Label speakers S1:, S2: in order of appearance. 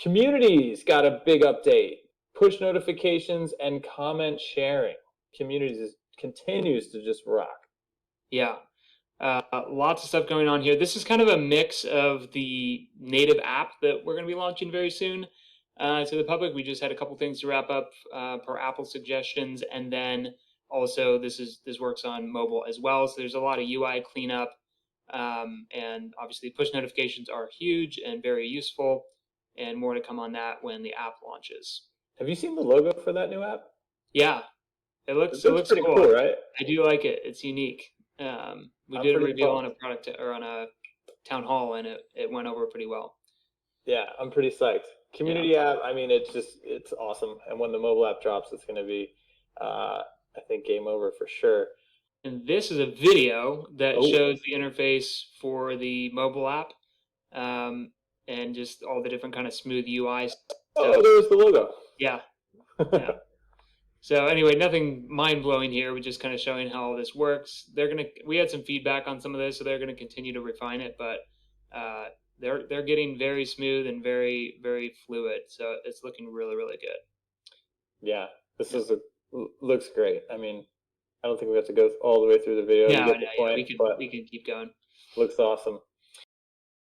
S1: Communities got a big update. Push notifications and comment sharing. Continues to just rock.
S2: Yeah. Lots of stuff going on here. This is kind of a mix of the native app that we're going to be launching very soon to the public. We just had a couple things to wrap up per Apple suggestions, and then also this works on mobile as well. So there's a lot of UI cleanup, and obviously push notifications are huge and very useful, and more to come on that when the app launches.
S1: Have you seen the logo for that new app?
S2: Yeah, it looks
S1: pretty cool, right?
S2: I do like it. It's unique. We did a reveal on a product or on a town hall, and it went over pretty well.
S1: Yeah, I'm pretty psyched. Community app, I mean, it's awesome. And when the mobile app drops, it's going to be, I think, game over for sure.
S2: And this is a video that shows the interface for the mobile app, and just all the different kind of smooth UIs.
S1: Oh, there's the logo.
S2: Yeah. Yeah. So anyway, nothing mind-blowing here. We're just kind of showing how all this works. We had some feedback on some of this, so they're gonna continue to refine it, but they're getting very smooth and very, very fluid. So it's looking really, really good.
S1: Yeah, looks great. I mean, I don't think we have to go all the way through the video.
S2: No, we can keep going.
S1: Looks awesome.